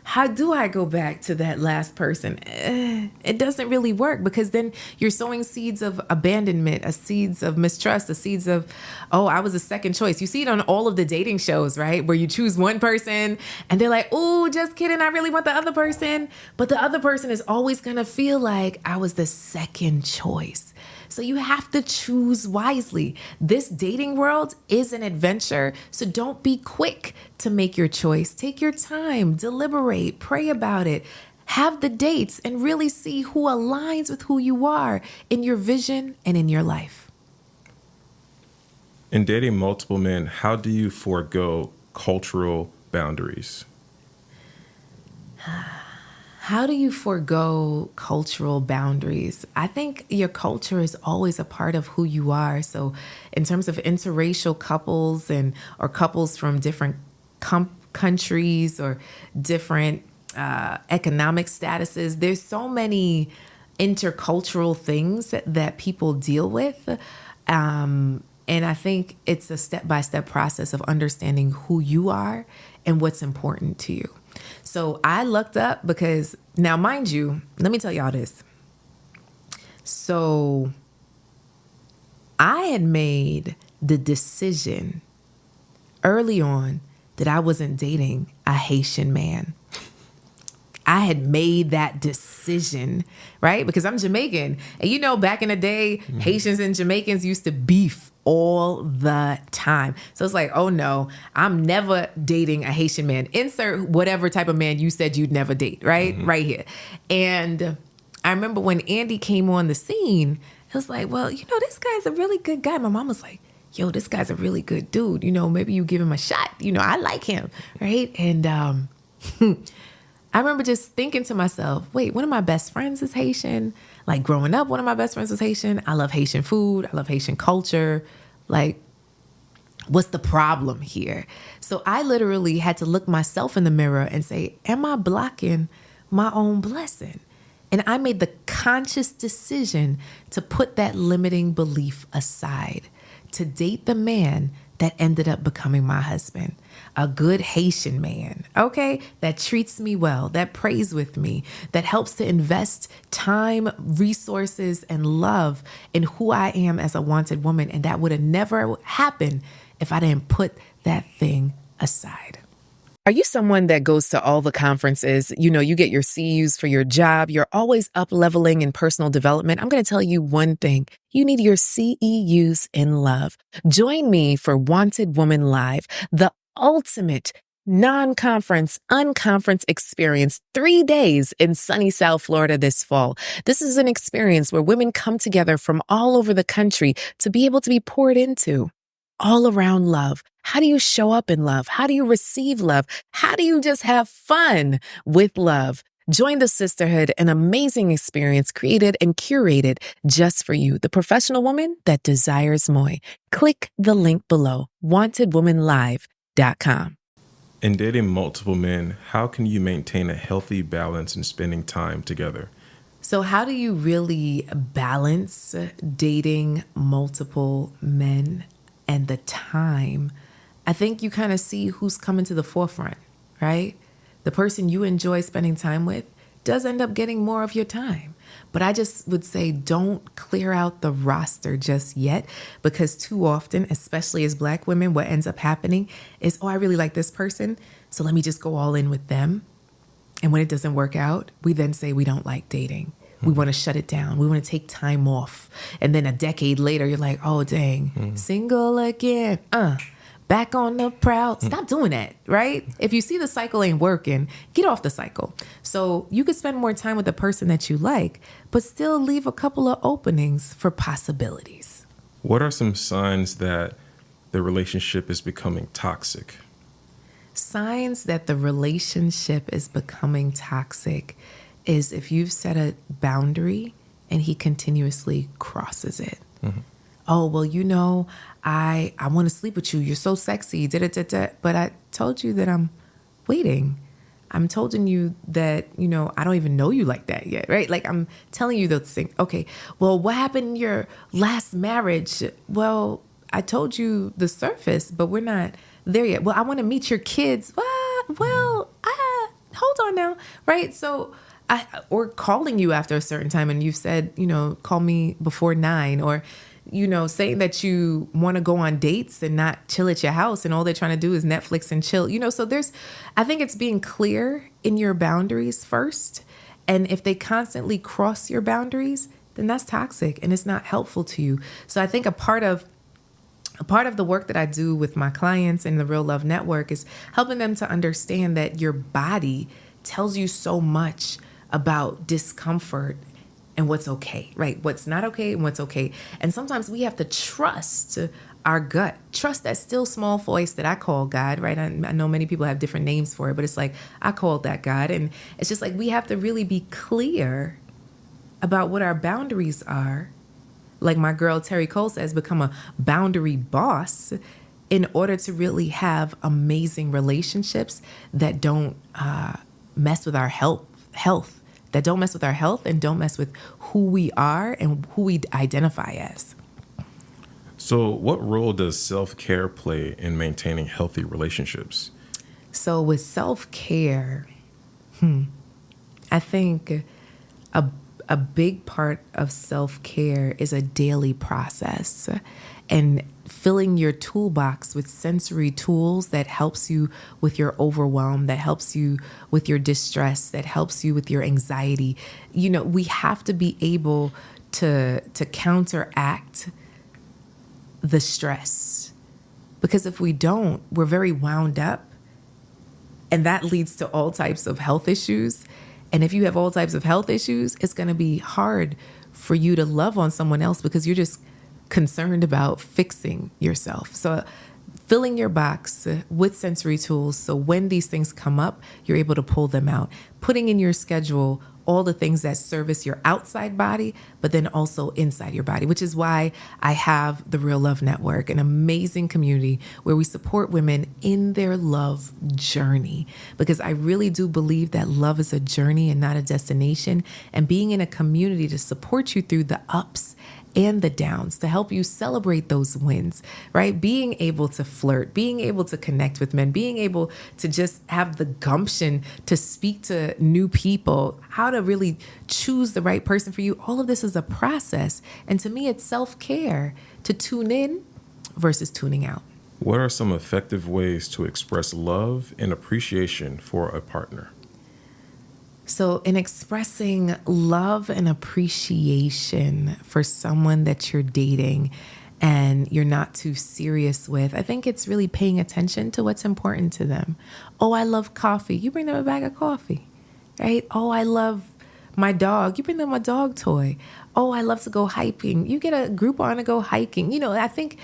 How do I go back to that last person? It doesn't really work, because then you're sowing seeds of abandonment, seeds of mistrust, seeds of, oh, I was a second choice. You see it on all of the dating shows, right? Where you choose one person and they're like, oh, just kidding. I really want the other person. But the other person is always going to feel like I was the second choice. So you have to choose wisely. This dating world is an adventure, so don't be quick to make your choice. Take your time, deliberate, pray about it, have the dates, and really see who aligns with who you are in your vision and in your life. In dating multiple men, how do you forego cultural boundaries? How do you forego cultural boundaries? I think your culture is always a part of who you are. So in terms of interracial couples or couples from different countries or different economic statuses, there's so many intercultural things that people deal with. And I think it's a step-by-step process of understanding who you are and what's important to you. So I looked up because, now mind you, let me tell y'all this. So I had made the decision early on that I wasn't dating a Haitian man. I had made that decision, right? Because I'm Jamaican. And back in the day, Haitians and Jamaicans used to beef all the time. So it's like, oh no, I'm never dating a Haitian man. Insert whatever type of man you said you'd never date, right? Right here. And I remember when Andy came on the scene, it was like, well, this guy's a really good guy. My mom was like, yo, this guy's a really good dude. Maybe you give him a shot. I like him, right? And I remember just thinking to myself, wait, one of my best friends is Haitian. Like growing up, one of my best friends was Haitian. I love Haitian food. I love Haitian culture. Like, what's the problem here? So I literally had to look myself in the mirror and say, am I blocking my own blessing? And I made the conscious decision to put that limiting belief aside, to date the man that ended up becoming my husband. A good Haitian man, okay, that treats me well, that prays with me, that helps to invest time, resources, and love in who I am as a wanted woman. And that would have never happened if I didn't put that thing aside. Are you someone that goes to all the conferences? You get your CEUs for your job. You're always up leveling in personal development. I'm going to tell you one thing. You need your CEUs in love. Join me for Wanted Woman Live, the ultimate non-conference, unconference experience, 3 days in sunny South Florida this fall. This is an experience where women come together from all over the country to be able to be poured into. All around love. How do you show up in love? How do you receive love? How do you just have fun with love? Join the sisterhood, an amazing experience created and curated just for you, the professional woman that desires more. Click the link below, wantedwomanlive.com. In dating multiple men, how can you maintain a healthy balance in spending time together? So how do you really balance dating multiple men and the time? I think you kind of see who's coming to the forefront, right? The person you enjoy spending time with does end up getting more of your time. But I just would say don't clear out the roster just yet, because too often, especially as Black women, what ends up happening is, oh, I really like this person, so let me just go all in with them. And when it doesn't work out, we then say we don't like dating. We want to shut it down. We want to take time off. And then a decade later, you're like, oh, dang, single again. Back on the prowl. Stop doing that, right? If you see the cycle ain't working, get off the cycle. So you could spend more time with the person that you like, but still leave a couple of openings for possibilities. What are some signs that the relationship is becoming toxic? Signs that the relationship is becoming toxic is if you've set a boundary and he continuously crosses it. Mm-hmm. Oh, well, I want to sleep with you. You're so sexy. But I told you that I'm waiting. I'm telling you that, I don't even know you like that yet, right? Like I'm telling you those things. Okay, well, what happened in your last marriage? Well, I told you the surface, but we're not there yet. Well, I want to meet your kids. Hold on now, right? So or calling you after a certain time and you've said, call me before 9, or saying that you want to go on dates and not chill at your house and all they're trying to do is Netflix and chill. So I think it's being clear in your boundaries first. And if they constantly cross your boundaries, then that's toxic and it's not helpful to you. So I think a part of the work that I do with my clients in the Real Love Network is helping them to understand that your body tells you so much about discomfort and what's okay, right? What's not okay and what's okay. And sometimes we have to trust our gut, trust that still small voice that I call God, right? I know many people have different names for it, but it's like, I call that God. And it's just like, we have to really be clear about what our boundaries are. Like my girl Terry Cole says, become a boundary boss in order to really have amazing relationships that don't mess with our health, that don't mess with our health and don't mess with who we are and who we identify as. So what role does self-care play in maintaining healthy relationships? So with self-care, I think a big part of self-care is a daily process and filling your toolbox with sensory tools that helps you with your overwhelm, that helps you with your distress, that helps you with your anxiety. We have to be able to counteract the stress, because if we don't, we're very wound up, and that leads to all types of health issues. And if you have all types of health issues, it's going to be hard for you to love on someone else because you're just concerned about fixing yourself. So filling your box with sensory tools, so when these things come up, you're able to pull them out. Putting in your schedule all the things that service your outside body, but then also inside your body, which is why I have the Real Love Network, an amazing community where we support women in their love journey. Because I really do believe that love is a journey and not a destination. And being in a community to support you through the ups and the downs, to help you celebrate those wins, right? Being able to flirt, being able to connect with men, being able to just have the gumption to speak to new people, how to really choose the right person for you. All of this is a process. And to me, it's self-care to tune in versus tuning out. What are some effective ways to express love and appreciation for a partner? So in expressing love and appreciation for someone that you're dating and you're not too serious with, I think it's really paying attention to what's important to them. Oh, I love coffee. You bring them a bag of coffee, right? Oh, I love my dog. You bring them a dog toy. Oh, I love to go hiking. You get a group on to go hiking. I think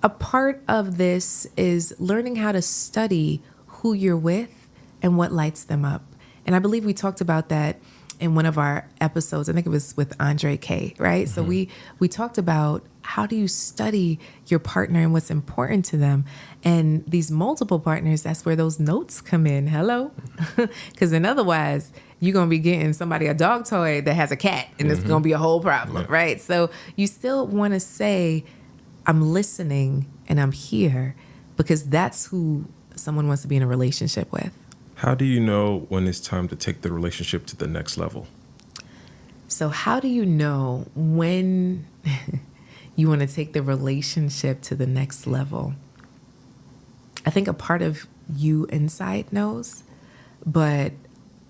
a part of this is learning how to study who you're with and what lights them up. And I believe we talked about that in one of our episodes. I think it was with Andre K, right? Mm-hmm. So we talked about how do you study your partner and what's important to them. And these multiple partners, that's where those notes come in. Hello? Because then otherwise, you're going to be getting somebody a dog toy that has a cat, and it's going to be a whole problem, right? So you still want to say, I'm listening and I'm here, because that's who someone wants to be in a relationship with. How do you know when it's time to take the relationship to the next level? So how do you know when you want to take the relationship to the next level? I think a part of you inside knows, but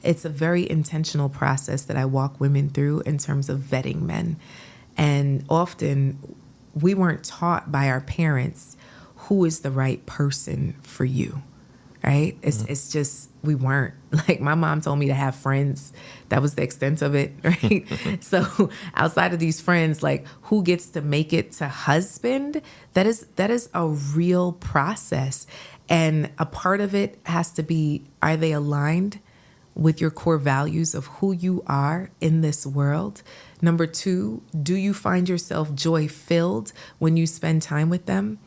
it's a very intentional process that I walk women through in terms of vetting men. And often we weren't taught by our parents who is the right person for you. Right? It's just, we weren't. Like, my mom told me to have friends. That was the extent of it, right? So outside of these friends, like, who gets to make it to husband, that is a real process. And a part of it has to be, are they aligned with your core values of who you are in this world? Number 2, do you find yourself joy-filled when you spend time with them?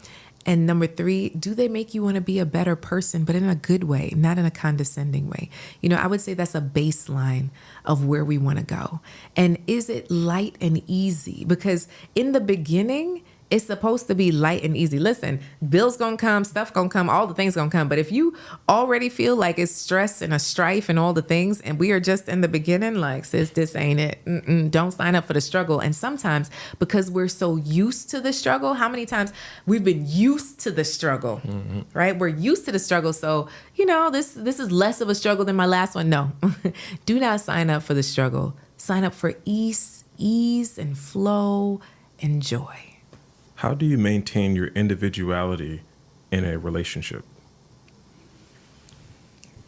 And number 3, do they make you want to be a better person, but in a good way, not in a condescending way? I would say that's a baseline of where we want to go. And is it light and easy? Because in the beginning, it's supposed to be light and easy. Listen, bills gonna come, stuff gonna come, all the things gonna come. But if you already feel like it's stress and a strife and all the things, and we are just in the beginning, like, sis, this ain't it. Don't sign up for the struggle. And sometimes because we're so used to the struggle, how many times we've been used to the struggle, right? We're used to the struggle. So, this is less of a struggle than my last one. No, do not sign up for the struggle. Sign up for ease and flow and joy. How do you maintain your individuality in a relationship?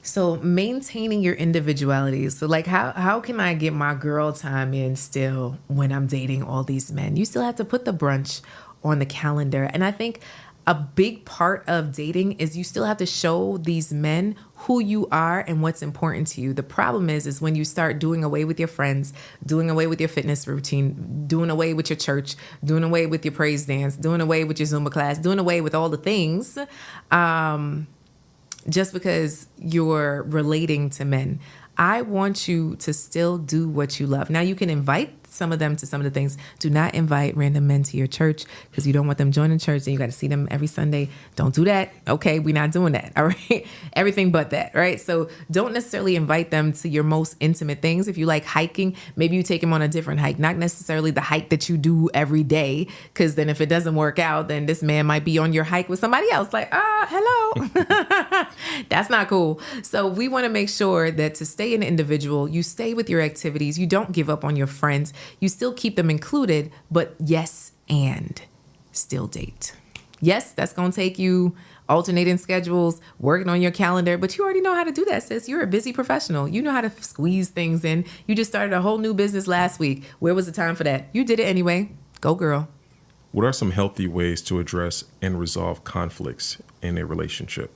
So maintaining your individuality. So like how can I get my girl time in still when I'm dating all these men? You still have to put the brunch on the calendar. And I think a big part of dating is you still have to show these men who you are and what's important to you. The problem is when you start doing away with your friends, doing away with your fitness routine, doing away with your church, doing away with your praise dance, doing away with your Zumba class, doing away with all the things, just because you're relating to men. I want you to still do what you love. Now you can invite some of them to some of the things. Do not invite random men to your church because you don't want them joining church and you got to see them every Sunday. Don't do that. Okay, we're not doing that. All right. Everything but that. Right. So don't necessarily invite them to your most intimate things. If you like hiking, maybe you take them on a different hike, not necessarily the hike that you do every day. Because then if it doesn't work out, then this man might be on your hike with somebody else. Like, hello. That's not cool. So we want to make sure that to stay an individual, you stay with your activities. You don't give up on your friends. You still keep them included, but yes, and still date. Yes, that's going to take you alternating schedules, working on your calendar, but you already know how to do that, sis. You're a busy professional. You know how to squeeze things in. You just started a whole new business last week. Where was the time for that? You did it anyway. Go, girl. What are some healthy ways to address and resolve conflicts in a relationship?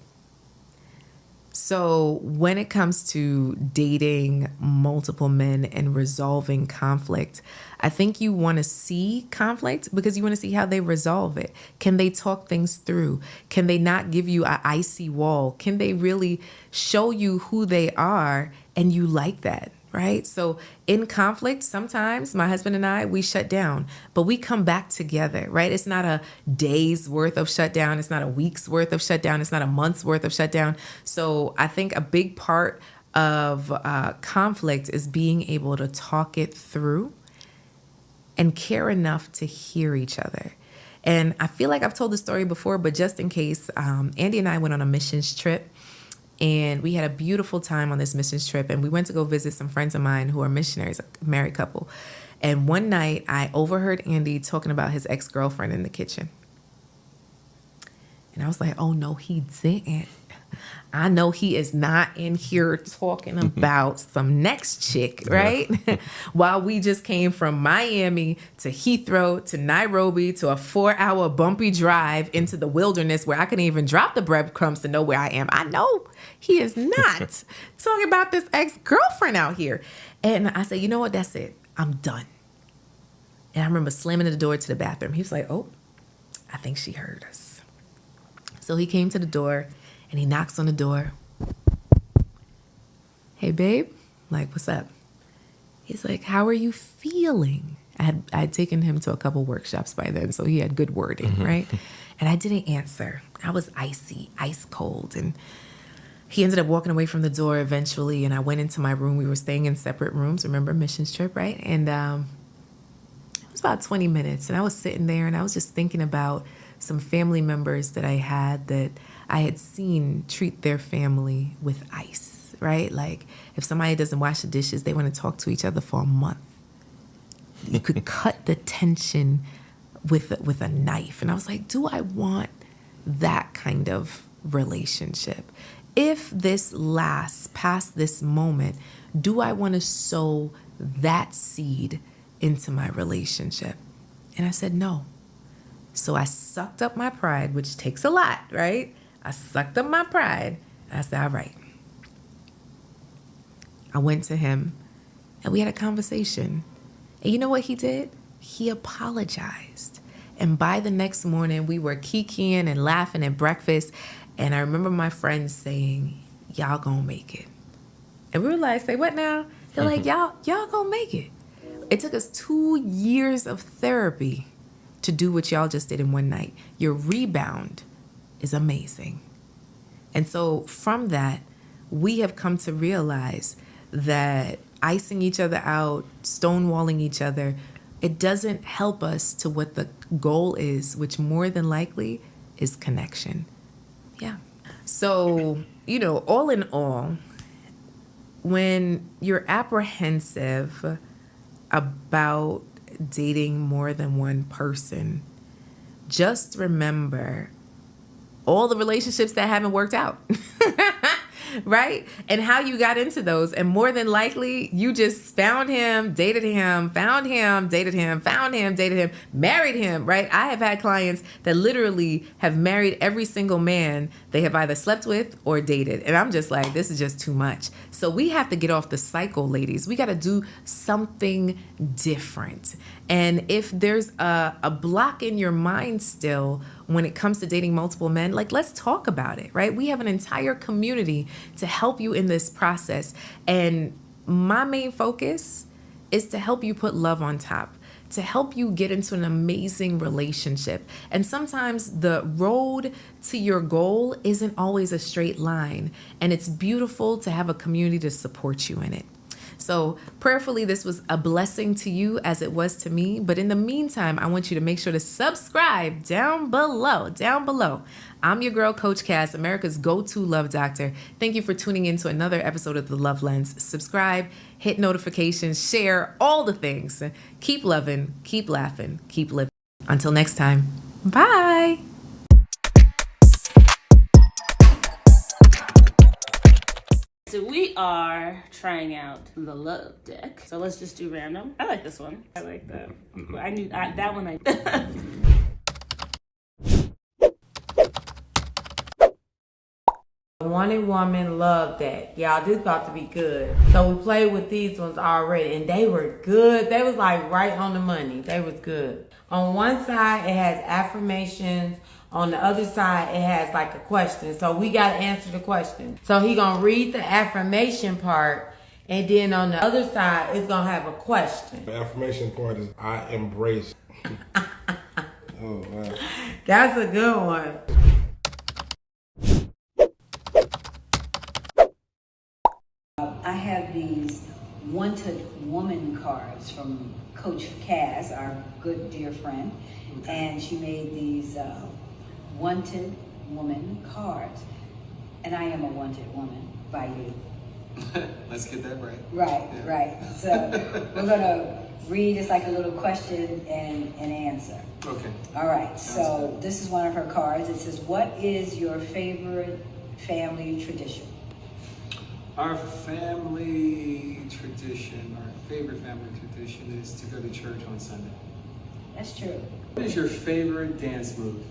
So when it comes to dating multiple men and resolving conflict, I think you want to see conflict because you want to see how they resolve it. Can they talk things through? Can they not give you an icy wall? Can they really show you who they are and you like that? Right? So in conflict, sometimes my husband and I, we shut down, but we come back together, right? It's not a day's worth of shutdown. It's not a week's worth of shutdown. It's not a month's worth of shutdown. So I think a big part of conflict is being able to talk it through and care enough to hear each other. And I feel like I've told the story before, but just in case, Andy and I went on a missions trip. And we had a beautiful time on this missions trip. And we went to go visit some friends of mine who are missionaries, a married couple. And one night I overheard Andy talking about his ex-girlfriend in the kitchen. And I was like, oh, no, he didn't. I know he is not in here talking about some next chick, right? While we just came from Miami to Heathrow to Nairobi to a 4-hour bumpy drive into the wilderness where I couldn't even drop the breadcrumbs to know where I am. I know he is not talking about this ex-girlfriend out here. And I said, you know what? That's it. I'm done. And I remember slamming the door to the bathroom. He was like, oh, I think she heard us. So he came to the door. And he knocks on the door. Hey, babe. I'm like, what's up? He's like, how are you feeling? I had taken him to a couple workshops by then, so he had good wording, right? And I didn't answer. I was ice cold. And he ended up walking away from the door eventually, and I went into my room. We were staying in separate rooms. Remember, missions trip, right? And it was about 20 minutes, and I was sitting there, and I was just thinking about some family members that I had that I had seen treat their family with ice, right? Like if somebody doesn't wash the dishes, they want to talk to each other for a month. You could cut the tension with a knife. And I was like, do I want that kind of relationship? If this lasts past this moment, do I want to sow that seed into my relationship? And I said, no. So I sucked up my pride, which takes a lot, right? I sucked up my pride. I said, all right. I went to him and we had a conversation. And you know what he did? He apologized. And by the next morning, we were kikiing and laughing at breakfast. And I remember my friends saying, y'all gonna make it. And we were like, say what now? They're like, y'all gonna make it. It took us 2 years of therapy to do what y'all just did in one night. Your rebound is amazing. And so from that, we have come to realize that icing each other out, stonewalling each other, it doesn't help us to what the goal is, which more than likely is connection. Yeah. So, all in all, when you're apprehensive about dating more than one person, just remember all the relationships that haven't worked out. Right? And how you got into those. And more than likely, you just found him, dated him, found him, dated him, found him, dated him, married him, right? I have had clients that literally have married every single man they have either slept with or dated. And I'm just like, this is just too much. So we have to get off the cycle, ladies. We got to do something different. And if there's a block in your mind still when it comes to dating multiple men, like, let's talk about it, right? We have an entire community to help you in this process. And my main focus is to help you put love on top, to help you get into an amazing relationship. And sometimes the road to your goal isn't always a straight line. And it's beautiful to have a community to support you in it. So prayerfully, this was a blessing to you as it was to me. But in the meantime, I want you to make sure to subscribe down below. I'm your girl, Coach Cass, America's go-to love doctor. Thank you for tuning in to another episode of The Love Lens. Subscribe, hit notifications, share, all the things. Keep loving, keep laughing, keep living. Until next time, bye. So we are trying out the love deck. So let's just do random. I like this one. I like that. I knew that one. Wanted Woman Love Deck. Y'all, this about to be good. So we played with these ones already and they were good. They was like right on the money. They was good. On one side, it has affirmations. On the other side, it has like a question. So we got to answer the question. So he going to read the affirmation part. And then on the other side, it's going to have a question. The affirmation part is, I embrace. Oh, wow. That's a good one. I have these wanted woman cards from Coach Cass, our good dear friend. And she made these wanted woman cards. And I am a wanted woman by you. Let's get that right. Right, yeah. Right. So we're gonna read, it's like a little question and answer. Okay. All right, so good. This is one of her cards. It says, what is your favorite family tradition? Our family tradition, our favorite family tradition is to go to church on Sunday. That's true. What is your favorite dance move?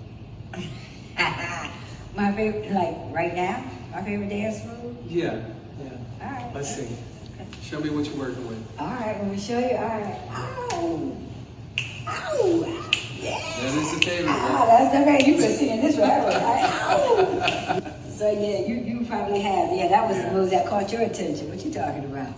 My favorite, like right now, my favorite dance move? Yeah. All right. Let's see. Show me what you're working with. All right, let me show you. All right. Ow. Ow. Yeah. That is the favorite. Oh, that's okay. You've been seeing this forever, right? Ow. So yeah, you probably have. Yeah, that was the move that caught your attention. What you talking about?